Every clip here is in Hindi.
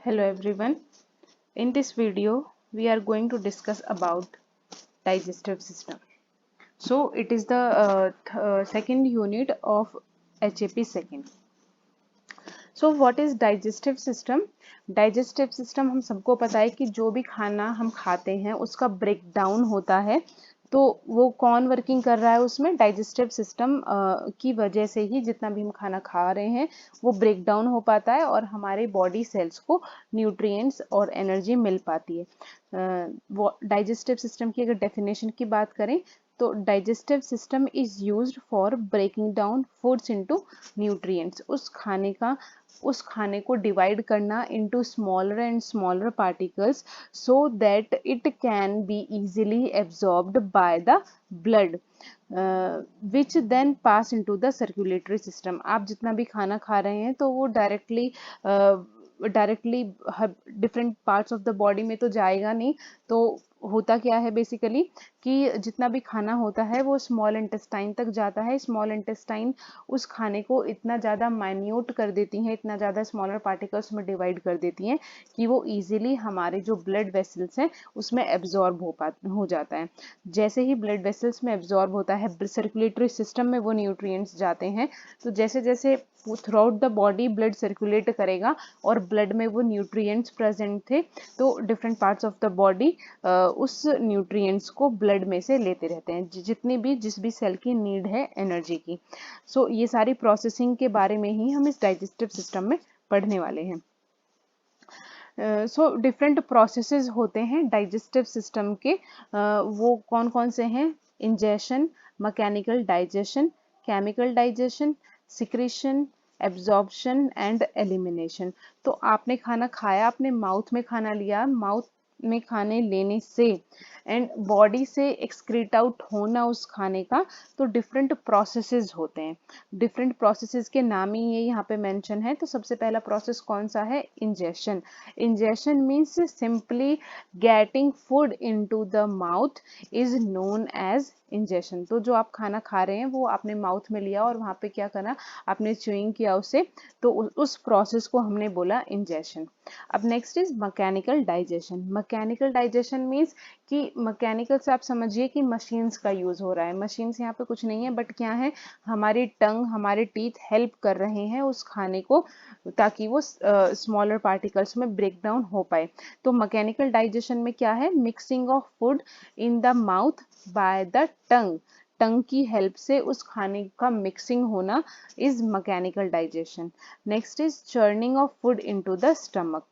Hello everyone. In this video, we are going to discuss about digestive system. So it is the second unit of HAP second. So what is digestive system? Digestive system हम सबको पता है कि जो भी खाना हम खाते हैं उसका ब्रेक डाउन होता है। तो वो कौन वर्किंग कर रहा है उसमें? डाइजेस्टिव सिस्टम की वजह से ही जितना भी हम खाना खा रहे हैं वो ब्रेक डाउन हो पाता है और हमारे बॉडी सेल्स को न्यूट्रिएंट्स और एनर्जी मिल पाती है। डाइजेस्टिव सिस्टम की अगर डेफिनेशन की बात करें तो digestive system is used for breaking down foods into nutrients. उस खाने को डिवाइड करना into smaller and smaller particles so that it can be easily absorbed by the blood which then pass into the circulatory system। आप जितना भी खाना खा रहे हैं तो वो directly different parts of the body में तो जाएगा नहीं। तो होता क्या है बेसिकली कि जितना भी खाना होता है वो स्मॉल इंटेस्टाइन तक जाता है। स्मॉल इंटेस्टाइन उस खाने को इतना ज़्यादा माइन्यूट कर देती हैं, इतना ज़्यादा स्मॉलर पार्टिकल्स में डिवाइड कर देती हैं कि वो इजीली हमारे जो ब्लड वेसल्स हैं उसमें एब्जॉर्ब हो जाता है। जैसे ही ब्लड वेसल्स में एब्जॉर्ब होता है, सर्कुलेटरी सिस्टम में वो न्यूट्रिएंट्स जाते हैं। तो जैसे जैसे through out the body blood circulate करेगा और ब्लड में वो न्यूट्रिएंट्स प्रेजेंट थे तो different parts of the body उस न्यूट्रिएंट्स को ब्लड में से लेते रहते हैं जिस भी सेल की नीड है एनर्जी की। सो ये सारी प्रोसेसिंग के बारे में ही हम इस डाइजेस्टिव सिस्टम में पढ़ने वाले हैं। सो डिफरेंट प्रोसेसेस होते हैं डाइजेस्टिव सिस्टम के। वो कौन कौन से हैं? Ingestion, mechanical digestion, chemical digestion, secretion, absorption and elimination. तो आपने खाना खाया, आपने माउथ में खाना लिया, माउथ में खाने लेने से एंड बॉडी से एक्सक्रीट आउट होना उस खाने का, तो डिफरेंट प्रोसेसेस होते हैं। डिफरेंट प्रोसेसेस के नाम ही ये यहाँ पे मेंशन है। तो सबसे पहला प्रोसेस कौन सा है? Ingestion. Ingestion means simply getting food into the mouth is known as ingestion. तो जो आप खाना खा रहे हैं वो आपने माउथ में लिया और वहाँ पे क्या करा, आपने च्यूइंग किया उसे, तो उस प्रोसेस को हमने बोला इंजेशन। अब next is mechanical digestion. Mechanical digestion means कि मैकेनिकल से आप समझिए कि मशीन्स का यूज हो रहा है। मशीन्स यहाँ पे कुछ नहीं है बट क्या है, हमारी टंग, हमारे टीथ हेल्प कर रहे हैं उस खाने को ताकि वो स्मॉलर पार्टिकल्स में ब्रेक डाउन हो पाए। तो मैकेनिकल डाइजेशन में क्या है? Mixing of food in the mouth by the tongue. Tongue की हेल्प से उस खाने का मिक्सिंग होना is mechanical digestion. Next is churning of food into the stomach,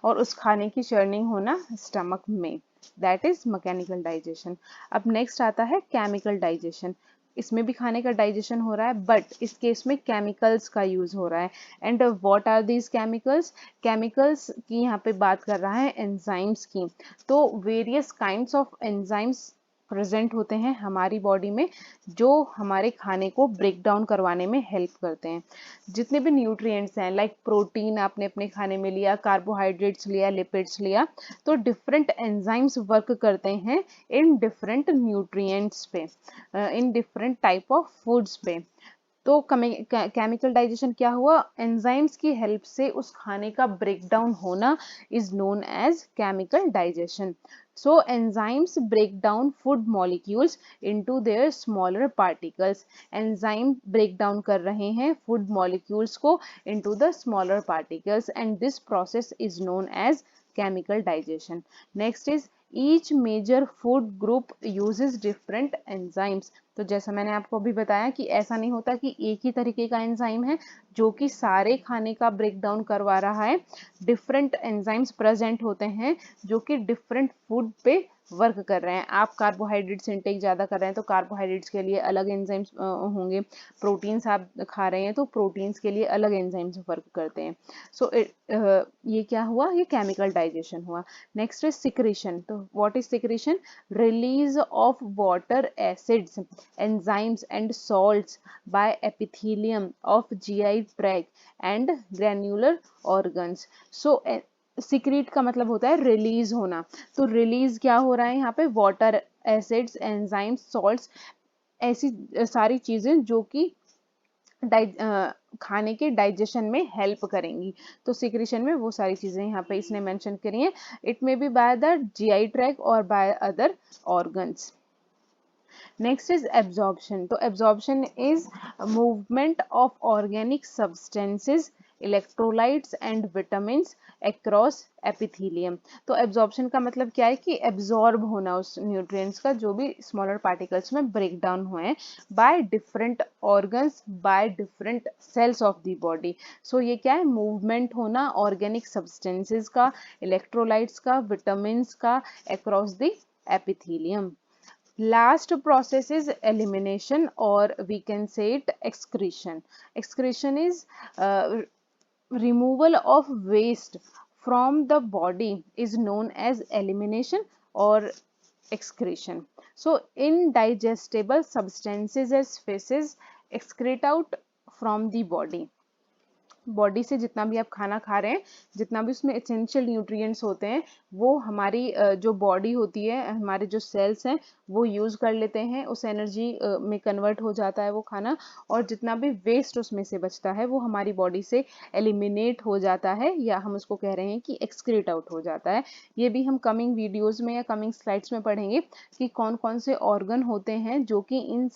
और उस खाने की चर्निंग होना स्टमक में, दैट इज मैकेनिकल डाइजेशन। अब नेक्स्ट आता है केमिकल डाइजेशन। इसमें भी खाने का डाइजेशन हो रहा है बट इस केस में केमिकल्स का यूज हो रहा है। And what are these chemicals? Chemicals की यहाँ पे बात कर रहा है एंजाइम्स की। तो various kinds of enzymes present होते हैं हमारी बॉडी में जो हमारे खाने को ब्रेक डाउन करवाने में हेल्प करते हैं। जितने भी न्यूट्रिएंट्स हैं, लाइक प्रोटीन आपने अपने खाने में लिया, कार्बोहाइड्रेट्स लिया, लिपिड्स लिया, तो डिफरेंट एंजाइम्स वर्क करते हैं इन डिफरेंट न्यूट्रिएंट्स पे, in different type of foods पे। तो केमिकल डाइजेशन क्या हुआ? एंजाइम्स की हेल्प से उस खाने का ब्रेक डाउन होना is known as chemical digestion. So enzymes break down food molecules into their smaller particles। Enzyme break down कर रहे हैं फूड मॉलिक्यूल्स को into the smaller particles and this process is known as chemical digestion। Next is each major food group uses different enzymes। तो जैसा मैंने आपको अभी बताया कि ऐसा नहीं होता कि एक ही तरीके का एंजाइम है जो कि सारे खाने का ब्रेक डाउन करवा रहा है। डिफरेंट एंजाइम्स प्रेजेंट होते हैं जो कि डिफरेंट फूड पे वर्क कर रहे हैं। आप कार्बोहाइड्रेट्स इनटेक ज़्यादा कर रहे हैं तो कार्बोहाइड्रेट्स के लिए अलग एंजाइम्स होंगे। प्रोटीन्स आप खा रहे हैं तो प्रोटीन्स के लिए अलग एंजाइम्स वर्क करते हैं। सो ये क्या हुआ? ये केमिकल डाइजेशन हुआ। Next is secretion. तो what is secretion? Release of water acids, enzymes and salts by epithelium of GI tract and granular organs। So secrete का मतलब होता है रिलीज होना। तो रिलीज क्या हो रहा है यहाँ पे? वाटर एसिड्स, एंजाइम्स, सॉल्ट्स, ऐसी सारी चीजें जो कि खाने के डाइजेशन में हेल्प करेंगी। तो सिक्रीशन में वो सारी चीज़ें यहाँ पे इसने मेंशन करी हैं। It may be by the GI tract और by other organs. Next is absorption. तो absorption is movement of organic substances, electrolytes and vitamins across epithelium. तो absorption का मतलब क्या है कि absorb होना उस nutrients का जो भी smaller particles में break down हुए हैं by different organs, by different cells of the body. So ये क्या है, movement होना organic substances का, electrolytes का, vitamins का across the epithelium. Last process is elimination, or we can say it excretion. Excretion is removal of waste from the body is known as elimination or excretion. So indigestible substances as feces excrete out from the body. Body से जितना भी आप खाना खा रहे हैं, जितना भी उसमें एसेंशियल न्यूट्रिएंट्स होते हैं, वो हमारी जो बॉडी होती है, हमारे जो सेल्स हैं वो यूज़ कर लेते हैं, उस एनर्जी में कन्वर्ट हो जाता है वो खाना, और जितना भी वेस्ट उसमें से बचता है वो हमारी बॉडी से एलिमिनेट हो जाता है, या हम उसको कह रहे हैं कि एक्सक्रीट आउट हो जाता है। ये भी हम कमिंग वीडियोज़ में या कमिंग स्लाइड्स में पढ़ेंगे कि कौन कौन से ऑर्गन होते हैं जो कि इन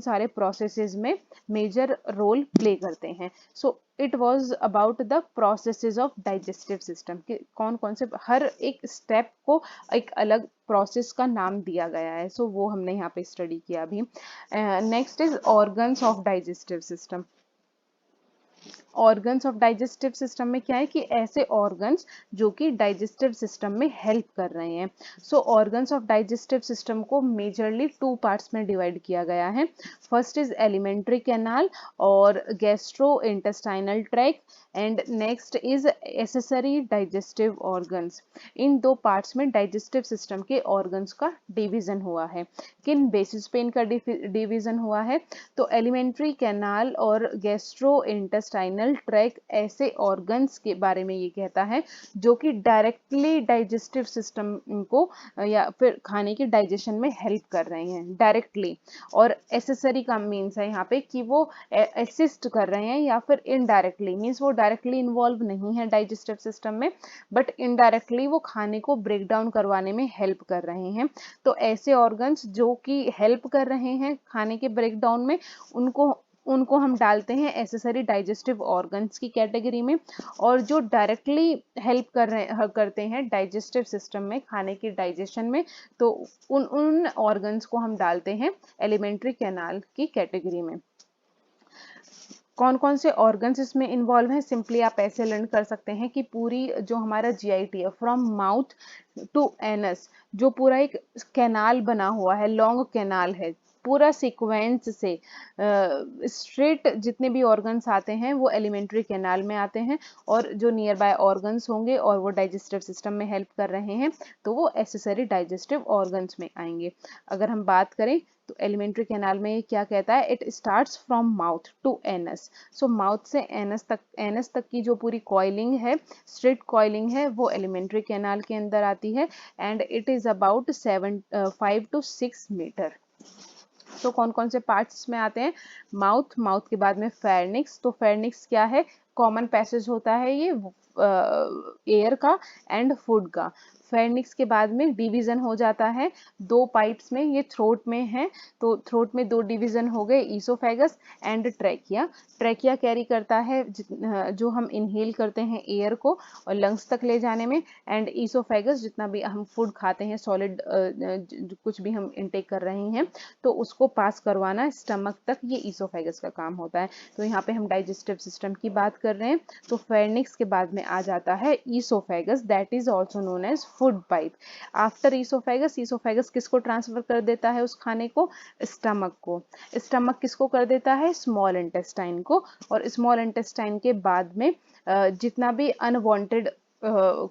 सारे प्रोसेसेस में मेजर रोल प्ले करते हैं। So it was about the processes of digestive system कि कौन कौन से हर एक स्टेप को एक अलग प्रोसेस का नाम दिया गया है। सो वो हमने यहाँ पे स्टडी किया अभी। Next is organs of digestive system. Organs of digestive system में क्या है कि ऐसे ऑर्गन्स जो कि डाइजेस्टिव सिस्टम में हेल्प कर रहे हैं। सो ऑर्गन्स ऑफ डाइजेस्टिव सिस्टम को मेजरली 2 पार्ट्स में डिवाइड किया गया है। फर्स्ट इज एलिमेंट्री कैनाल और gastro intestinal tract, and next is accessory digestive organs. In 2 parts में डाइजेस्टिव सिस्टम के ऑर्गन्स का डिवीजन हुआ है। किन बेसिस पे इनका डिवीजन हुआ है? तो एलिमेंट्री कैनाल और गैस्ट्रो इंटेस्टाइनल ट्रैक ऐसे ऑर्गन्स के बारे में ये कहता है जो कि डायरेक्टली डाइजेस्टिव सिस्टम को या फिर खाने के डाइजेशन में हेल्प कर रहे हैं डायरेक्टली, और एसेसरी का मीन्स है यहाँ पे कि वो असिस्ट कर रहे हैं या फिर इनडायरेक्टली, मीन्स वो डायरेक्टली इन्वॉल्व नहीं है डाइजेस्टिव सिस्टम में, बट इनडायरेक्टली वो खाने को ब्रेक डाउन करवाने में हेल्प कर रहे हैं। तो ऐसे ऑर्गन्स जो कि हेल्प कर रहे हैं खाने के ब्रेक डाउन में, उनको हम डालते हैं एसेसरी डाइजेस्टिव ऑर्गन्स की कैटेगरी में, और जो डायरेक्टली हेल्प करते हैं डाइजेस्टिव सिस्टम में खाने के डाइजेशन में, तो उन ऑर्गन्स को हम डालते हैं एलिमेंट्री कैनाल की कैटेगरी में। कौन कौन से ऑर्गन्स इसमें इन्वॉल्व हैं? सिंपली आप ऐसे लर्न कर सकते हैं कि पूरी जो हमारा जीआईटी है, फ्रॉम माउथ टू एनस, जो पूरा एक कैनाल बना हुआ है, लॉन्ग कैनाल है, पूरा सीक्वेंस से स्ट्रेट जितने भी ऑर्गन्स आते हैं वो एलिमेंट्री कैनाल में आते हैं, और जो नियर बाय ऑर्गन्स होंगे और वो डाइजेस्टिव सिस्टम में हेल्प कर रहे हैं तो वो एसेसरी डाइजेस्टिव ऑर्गन्स में आएंगे। अगर हम बात करें तो एलिमेंट्री कैनाल में ये क्या कहता है? It starts from mouth to anus. So mouth से एनस तक की जो पूरी कॉइलिंग है, स्ट्रेट कॉइलिंग है, वो एलिमेंट्री कैनाल के अंदर आती है, and it is about 5 to 6 metre. तो कौन कौन से पार्ट्स में आते हैं? माउथ के बाद में फेर्निक्स। तो फेर्निक्स क्या है? कॉमन पैसेज होता है ये एयर का एंड फूड का। फेर्निक्स के बाद में डिवीजन हो जाता है 2 पाइप्स में, ये थ्रोट में है, तो थ्रोट में 2 डिवीजन हो गए, oesophagus and trachea. Trachea carry करता है जो हम इनहेल करते हैं एयर को और लंग्स तक ले जाने में, एंड ईसोफेगस जितना भी हम फूड खाते हैं, सॉलिड कुछ भी हम इनटेक कर रहे हैं तो उसको पास करवाना स्टमक तक, ये ईसोफेगस का काम होता है। तो यहाँ पे हम डाइजेस्टिव सिस्टम की बात कर रहे हैं, तो फेर्निक्स के बाद में आ जाता है oesophagus, that is also known as food pipe. After oesophagus किसको ट्रांसफर कर देता है उस खाने को? स्टमक को। स्टमक किसको कर देता है? स्मॉल इंटेस्टाइन को। और स्मॉल इंटेस्टाइन के बाद में जितना भी अनवांटेड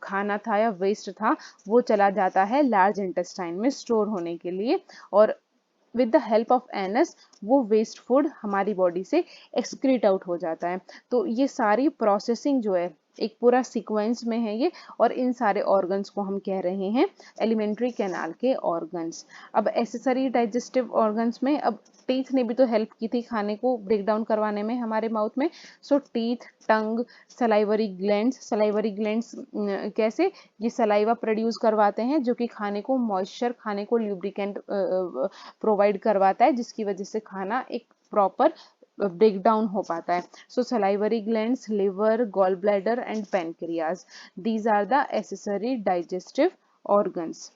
खाना था या वेस्ट था वो चला जाता है लार्ज इंटेस्टाइन में स्टोर होने के लिए, और with the help of anus वो वेस्ट फूड हमारी बॉडी से एक्सक्रीट आउट हो जाता है। तो ये सारी प्रोसेसिंग जो है एक पूरा सीक्वेंस में है ये, और इन सारे ऑर्गन्स को हम कह रहे हैं एलिमेंट्री कैनाल के ऑर्गन्स। अब एक्सेसरी डाइजेस्टिव ऑर्गन्स में, अब टीथ ने भी तो हेल्प की थी खाने को ब्रेक डाउन करवाने में हमारे माउथ में। सो टीथ, टंग, सलाइवरी ग्लैंड्स। सलाइवरी ग्लैंड्स कैसे, ये सलाइवा प्रोड्यूस करवाते हैं जो कि खाने को मॉइस्चर, खाने को ल्यूब्रिकेंट प्रोवाइड करवाता है, जिसकी वजह से खाना एक प्रॉपर ब्रेक डाउन हो पाता है। So salivary glands, liver, gall bladder and pancreas, these are the accessory digestive organs.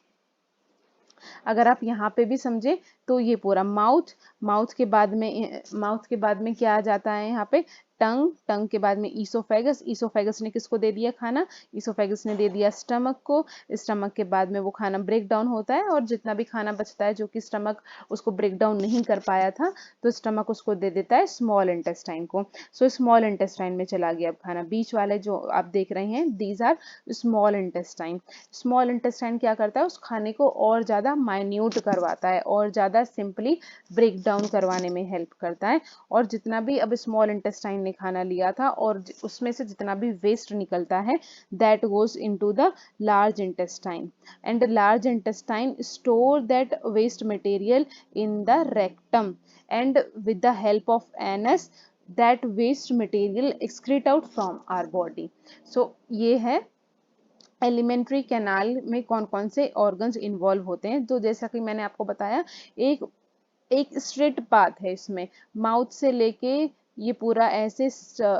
अगर आप यहाँ पे भी समझे तो ये पूरा माउथ, माउथ के बाद में क्या आ जाता है यहाँ पे, टंग, टंग के बाद में ईसोफेगस, ईसोफेगस ने किसको दे दिया खाना, ईसोफेगस ने दे दिया स्टमक को, स्टमक के बाद में वो खाना ब्रेक डाउन होता है, और जितना भी खाना बचता है जो कि स्टमक उसको ब्रेक डाउन नहीं कर पाया था, तो स्टमक उसको दे देता है स्मॉल इंटेस्टाइन को। सो स्मॉल इंटेस्टाइन में चला गया अब खाना। बीच वाले जो आप देख रहे हैं, these are small intestine. Small intestine क्या करता है, उस खाने को और ज़्यादा माइन्यूट करवाता है, और ज़्यादा सिंपली ब्रेक डाउन करवाने में हेल्प करता है। और जितना भी अब स्मॉल इंटेस्टाइन ने खाना लिया था और उसमें से जितना भी वेस्ट निकलता है, that goes into the large intestine, and large intestine store that waste material in the rectum, and with the help of anus that waste material excrete out from our body. So ये है एलिमेंट्री कैनाल में कौन कौन से ऑर्गन्स इन्वॉल्व होते हैं। तो जैसा कि मैंने आपको बताया, एक एक स्ट्रेट पाथ है इसमें, माउथ से लेके ये पूरा ऐसे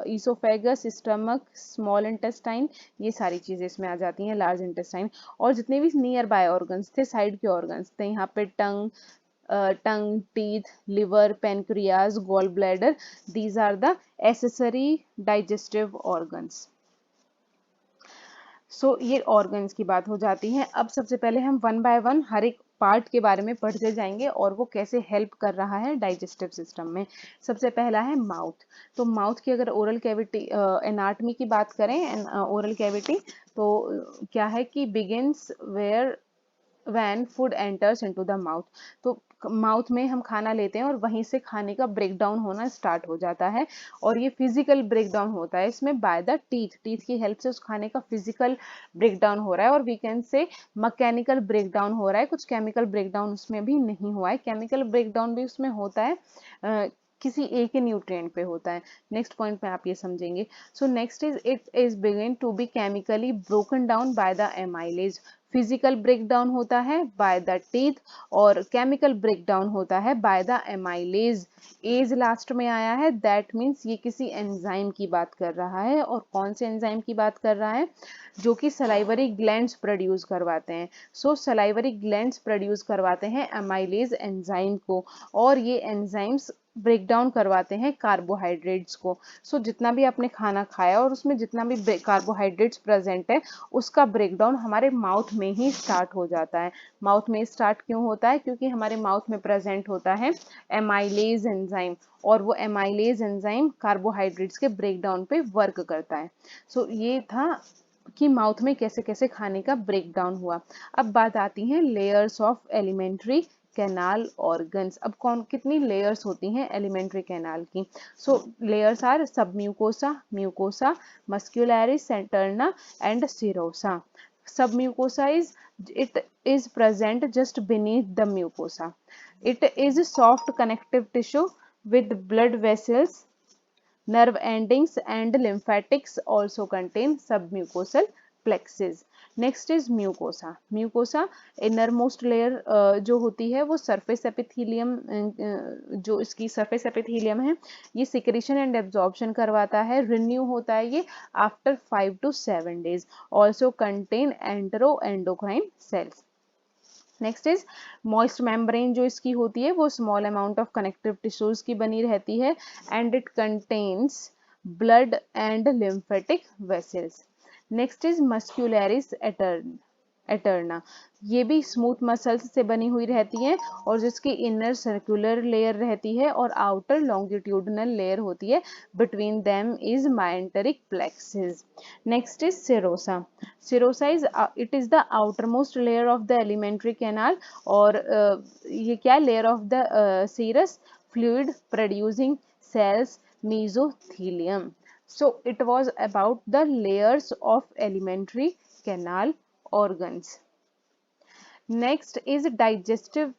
ईसोफेगस, स्टमक, स्मॉल इंटेस्टाइन, ये सारी चीजें इसमें आ जाती हैं, लार्ज इंटेस्टाइन। और जितने भी नियर बाय ऑर्गन्स थे, साइड के ऑर्गन्स थे, यहाँ पे tongue, teeth, liver, pancreas, gall bladder, these are the accessory digestive organs. So ये ऑर्गन्स की बात हो जाती है। अब सबसे पहले हम वन बाय वन हर एक पार्ट के बारे में पढ़ते जाएंगे और वो कैसे हेल्प कर रहा है डाइजेस्टिव सिस्टम में। सबसे पहला है माउथ। तो माउथ की अगर ओरल कैविटी एनाटमी की बात करें, ओरल कैविटी, तो क्या है कि begins where when food enters into the mouth. तो माउथ में हम खाना लेते हैं और वहीं से खाने का ब्रेक डाउन होना स्टार्ट हो जाता है, और ये फिजिकल ब्रेक डाउन होता है इसमें बाय द टीथ, टीथ की हेल्प से उस खाने का फिजिकल ब्रेक डाउन हो रहा है, और we can say mechanical break down हो रहा है, कुछ केमिकल ब्रेक डाउन उसमें भी नहीं हुआ है। केमिकल ब्रेक डाउन भी उसमें होता है, किसी एक ही न्यूट्रिएंट पे होता है। नेक्स्ट पॉइंट में आप ये समझेंगे। So next is it is begin to be chemically broken down by the amylase. Physical break down होता है बाय द टीथ, और केमिकल ब्रेक डाउन होता है by the amylase. As last में आया है, दैट मीन्स ये किसी एंजाइम की बात कर रहा है, और कौन से एंजाइम की बात कर रहा है, जो कि सलाइवरी ग्लैंड्स प्रोड्यूस करवाते हैं। सो सलाइवरी ग्लैंड्स प्रोड्यूस करवाते हैं एमाइलेज एंजाइम को, और ये एंजाइम्स ब्रेक डाउन करवाते हैं कार्बोहाइड्रेट्स को। सो जितना भी आपने खाना खाया और उसमें जितना भी कार्बोहाइड्रेट्स प्रेजेंट है, उसका ब्रेक डाउन हमारे माउथ में ही स्टार्ट हो जाता है। माउथ में स्टार्ट क्यों होता है, क्योंकि हमारे माउथ में प्रेजेंट होता है एमाइलेज एंजाइम, और वो एमाइलेज एंजाइम कार्बोहाइड्रेट्स के ब्रेक डाउन पे वर्क करता है। सो ये था कि माउथ में कैसे कैसे खाने का ब्रेक डाउन हुआ। अब बात आती है layers of alimentary canal organs. अब कौन कितनी लेयर्स होती हैं एलिमेंट्री कैनाल की। So layers are submucosa, mucosa, muscularis, सेंटरना and serosa. Submucosa is present just beneath the mucosa. It is a soft connective tissue with blood vessels, nerve endings and lymphatics also contain submucosal plexus. Next is mucosa. Mucosa innermost layer जो होती है वो सरफेस एपिथेलियम, जो इसकी सरफेस एपिथेलियम है, ये सिक्रेशन एंड एब्जॉर्प्शन करवाता है, रिन्यू होता है ये after 5 to 7 days, also contain enteroendocrine cells. Next is moist membrane, जो इसकी होती है वो small amount of connective tissues की बनी रहती है, and it contains blood and lymphatic vessels. Next is muscularis externa, ये भी स्मूथ मसल्स से बनी हुई रहती है, और जिसकी इनर सर्कुलर लेयर रहती है और आउटर लॉन्गिट्यूडनल लेयर होती है, between them is myenteric plexus. Next is serosa. Serosa is it is the outermost layer of the alimentary canal, और ये क्या layer of the serous fluid producing cells, mesothelium. So it was about the layers of alimentary canal organs. Next is digestive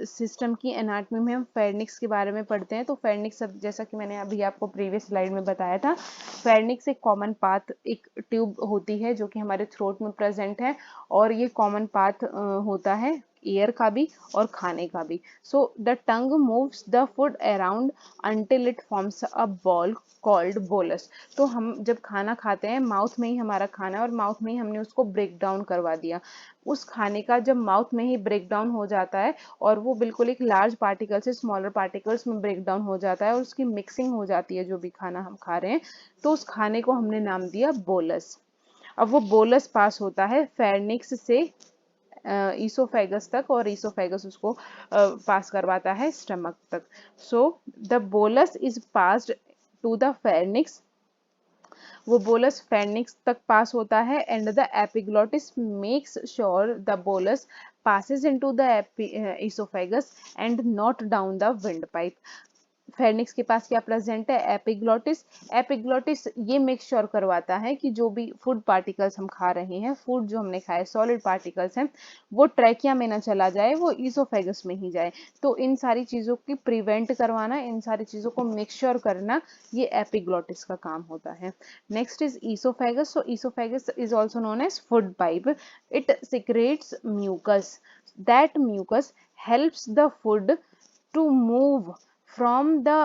system की एनाटमी में हम फेरनिक्स के बारे में पढ़ते हैं। तो फेरनिक्स, जैसा कि मैंने अभी आपको प्रीवियस स्लाइड में बताया था, फेरनिक्स एक कॉमन पाथ, एक ट्यूब होती है जो कि हमारे थ्रोट में प्रेजेंट है, और ये कॉमन पाथ होता है एयर का भी और खाने का भी। So the tongue moves the food around until it forms a ball called bolus. तो हम जब खाना खाते हैं, माउथ में ही हमारा खाना है और माउथ में ही हमने उसको ब्रेक डाउन करवा दिया। उस खाने का जब माउथ में ही ब्रेक डाउन हो जाता है और वो बिल्कुल एक लार्ज पार्टिकल से स्मॉलर पार्टिकल्स में ब्रेक डाउन हो जाता है और उसकी मिक्सिंग हो जाती है जो भी खाना हम खा रहे हैं, तो उस खाने को हमने नाम दिया बोलस। अब वो बोलस पास होता है फेरनिक्स से ईसोफेगस तक, और ईसोफेगस उसको पास करवाता है स्टमक तक। So the bolus is passed to the pharynx, वो बोलस फेरनिक्स तक पास होता है, and the epiglottis makes sure the bolus passes into the esophagus and not down the windpipe। Pharynx के पास क्या प्रेजेंट है? एपिग्लोटिस। एपिग्लोटिस ये मेक श्योर करवाता है कि जो भी फूड पार्टिकल्स हम खा रहे हैं, फूड जो हमने खाए सॉलिड पार्टिकल्स हैं, वो ट्रैकिया में ना चला जाए, वो ईसोफेगस में ही जाए। तो इन सारी चीज़ों की प्रिवेंट करवाना, इन सारी चीज़ों को मेक श्योर करना, ये एपिग्लोटिस का काम होता है। Next is oesophagus. So oesophagus is also known as food pipe. It secretes mucus. That mucus helps the food to move from the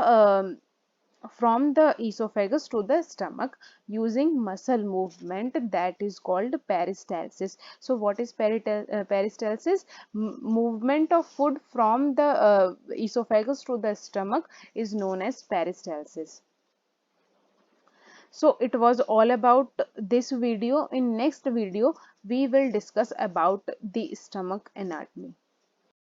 esophagus to the stomach using muscle movement that is called peristalsis। So what is peristalsis? Movement of food from the esophagus to the stomach is known as peristalsis। So it was all about this video. In next video we will discuss about the stomach anatomy.